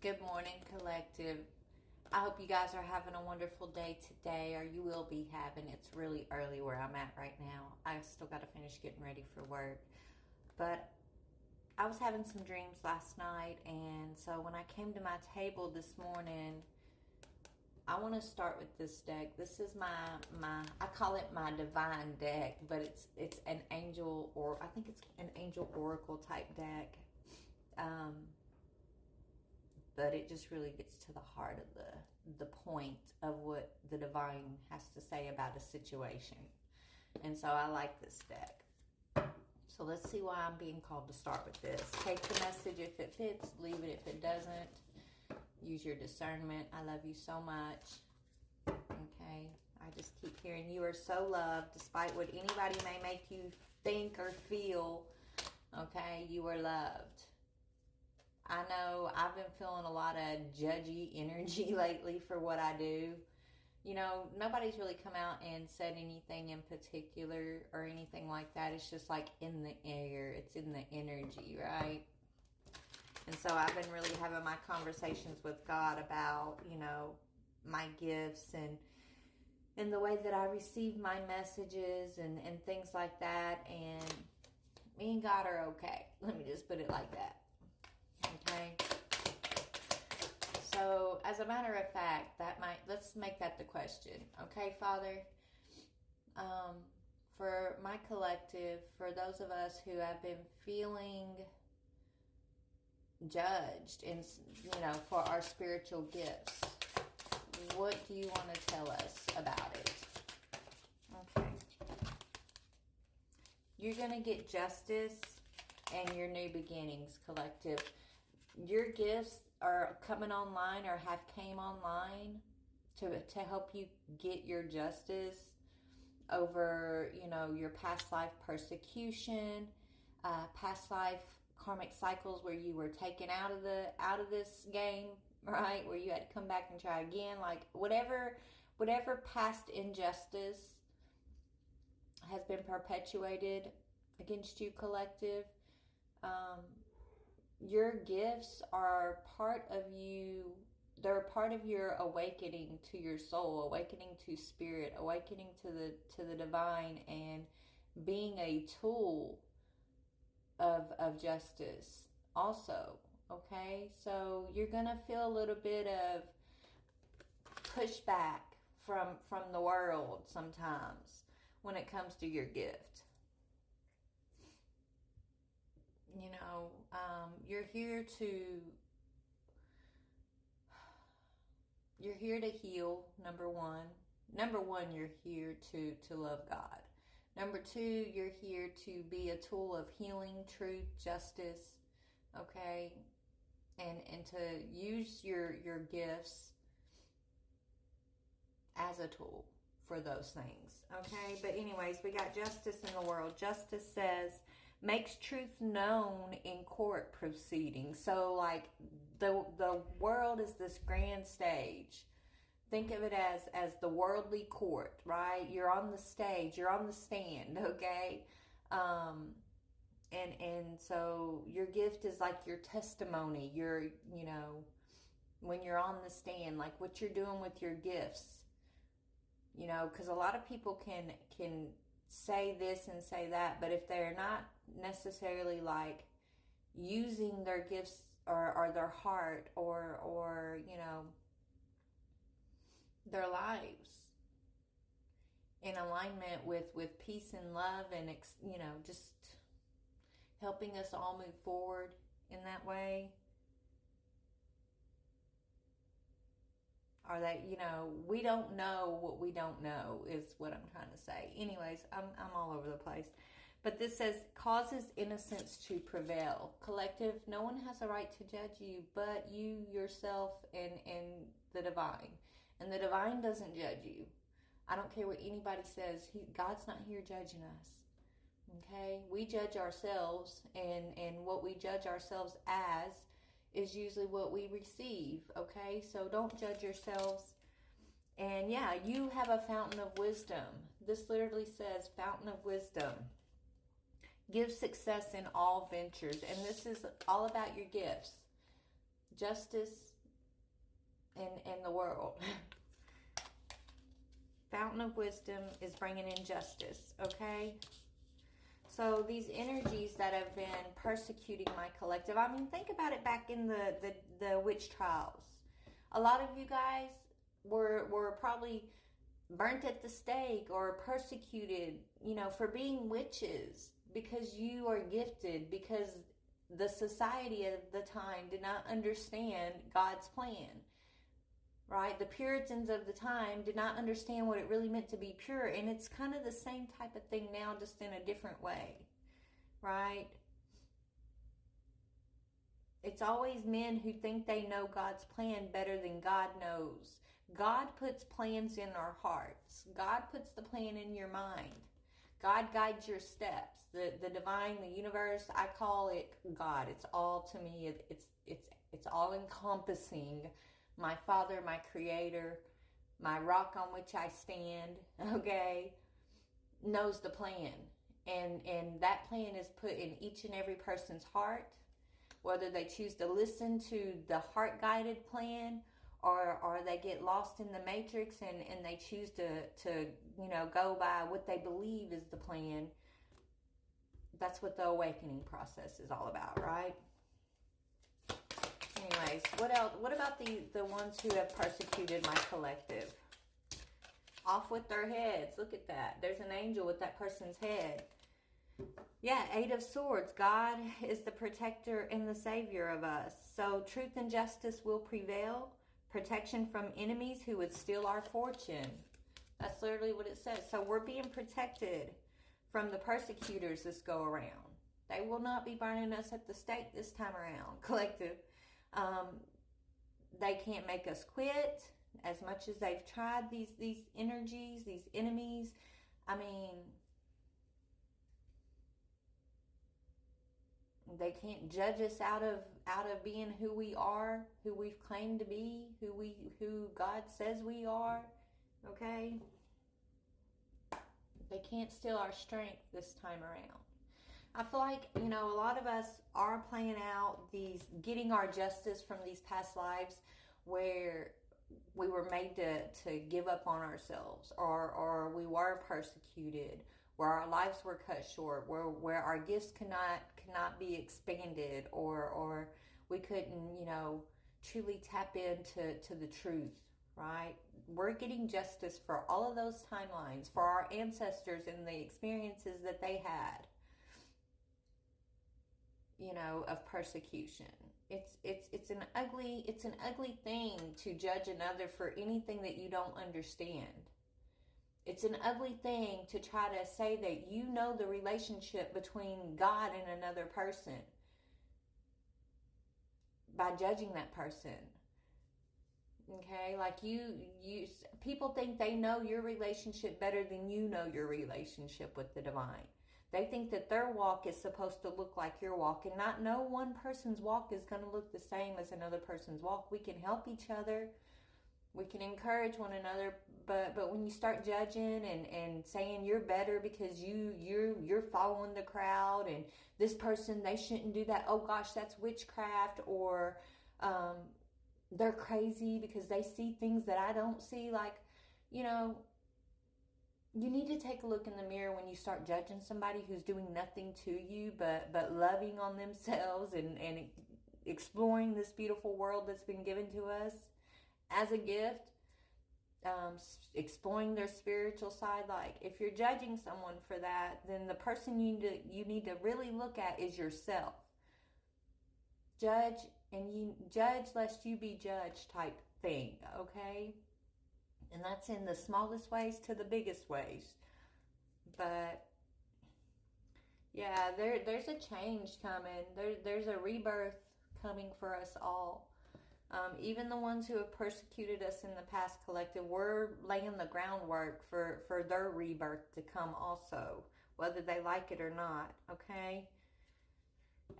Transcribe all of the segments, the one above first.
Good morning, collective. I hope you guys are having a wonderful day today, or you will be having. It's really early where I'm at right now. I still got to finish getting ready for work. But I was having some dreams last night, and so when I came to my table this morning, I want to start with this deck. This is my I call it my divine deck, but it's an angel, or I think it's an angel oracle type deck. But it just really gets to the heart of the point of what the divine has to say about a situation. And so I like this deck. So let's see why I'm being called to start with this. Take the message if it fits, leave it if it doesn't. Use your discernment. I love you so much. Okay, I just keep hearing you are so loved despite what anybody may make you think or feel. Okay, you are loved. I know I've been feeling a lot of judgy energy lately for what I do. You know, nobody's really come out and said anything in particular or anything like that. It's just like in the air. It's in the energy, right? And so I've been really having my conversations with God about, my gifts and the way that I receive my messages and things like that. And me and God are okay. Let me just put it like that. Okay. So, as a matter of fact, let's make that the question. Okay, Father? For my collective, for those of us who have been feeling judged and, for our spiritual gifts, what do you want to tell us about it? Okay. You're going to get justice and your new beginnings, collective. Your gifts are coming online or have came online to help you get your justice over, your past life persecution, past life karmic cycles where you were taken out of this game, right? Where you had to come back and try again. Like whatever past injustice has been perpetuated against you, collective. Your gifts are part of you. They're part of your awakening to your soul, awakening to spirit, awakening to the divine, and being a tool of justice also. Okay, so you're gonna feel a little bit of pushback from the world sometimes when it comes to your gift. You're here to heal. Number one, you're here to love God. Number two, you're here to be a tool of healing, truth, justice. Okay, and to use your gifts as a tool for those things. Okay, but anyways, we got justice in the world. Justice says makes truth known in court proceedings. So like the world is this grand stage. Think of it as the worldly court, right? You're on the stage, you're on the stand, okay? And so your gift is like your testimony. When you're on the stand, like what you're doing with your gifts. Because a lot of people can say this and say that, but if they're not necessarily like using their gifts or their heart or their lives in alignment with peace and love and just helping us all move forward in that way, or that we don't know what we don't know is what I'm trying to say. Anyways, I'm all over the place, but this says causes innocence to prevail. Collective, no one has a right to judge you but you yourself and the divine, and the divine doesn't judge you. I don't care what anybody says. God's not here judging us. Okay, we judge ourselves, and what we judge ourselves as is usually what we receive. Okay, so don't judge yourselves. And yeah, you have a fountain of wisdom. This literally says fountain of wisdom. Give success in all ventures. And this is all about your gifts. justice in the world. Fountain of wisdom is bringing in justice, okay? So these energies that have been persecuting my collective, I mean, think about it back in the witch trials. A lot of you guys were probably burnt at the stake or persecuted, you know, for being witches because you are gifted, because the society of the time did not understand God's plan, right? The Puritans of the time did not understand what it really meant to be pure, and it's kind of the same type of thing now, just in a different way, right? It's always men who think they know God's plan better than God knows. God puts plans in our hearts. God puts the plan in your mind. God guides your steps. The divine, the universe, I call it God. It's all to me. It's all encompassing. My Father, my Creator, my rock on which I stand, okay, knows the plan. And that plan is put in each and every person's heart, whether they choose to listen to the heart-guided plan or they get lost in the matrix and they choose to you know, go by what they believe is the plan. That's what the awakening process is all about, right? Anyways, what else? What about the ones who have persecuted my collective? Off with their heads. Look at that. There's an angel with that person's head. Yeah, Eight of Swords. God is the protector and the savior of us. So truth and justice will prevail. Protection from enemies who would steal our fortune. That's literally what it says. So we're being protected from the persecutors this go around. They will not be burning us at the stake this time around, collective. They can't make us quit as much as they've tried, these energies, these enemies. I mean, they can't judge us out of being who we are, who we've claimed to be, who God says we are. Okay? They can't steal our strength this time around. I feel like, you know, a lot of us are playing out getting our justice from these past lives where we were made to give up on ourselves, or we were persecuted, where our lives were cut short, where our gifts cannot be expanded, or we couldn't, you know, truly tap into the truth, right? We're getting justice for all of those timelines, for our ancestors and the experiences that they had, you know, of persecution. It's an ugly thing to judge another for anything that you don't understand. It's an ugly thing to try to say that you know the relationship between God and another person by judging that person. Okay, like you people think they know your relationship better than you know your relationship with the divine. They think that their walk is supposed to look like your walk, and no one person's walk is going to look the same as another person's walk. We can help each other. We can encourage one another, but when you start judging and saying you're better because you're following the crowd, and this person, they shouldn't do that. Oh gosh, that's witchcraft, or they're crazy because they see things that I don't see. Like, you know, you need to take a look in the mirror when you start judging somebody who's doing nothing to you but loving on themselves and exploring this beautiful world that's been given to us as a gift, exploring their spiritual side. Like, if you're judging someone for that, then the person you need to really look at is yourself. Judge, and you judge lest you be judged type thing, okay? And that's in the smallest ways to the biggest ways. But yeah, there's a change coming. There's a rebirth coming for us all. Even the ones who have persecuted us in the past, collective, we're laying the groundwork for their rebirth to come also, whether they like it or not, okay?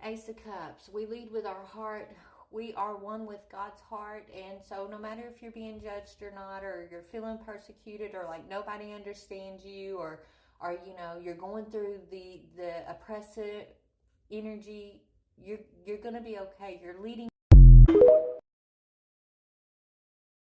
Ace of Cups. We lead with our heart. We are one with God's heart, and so no matter if you're being judged or not, or you're feeling persecuted, or like nobody understands you, or you know, you're going through the oppressive energy, you're gonna be okay. You're leading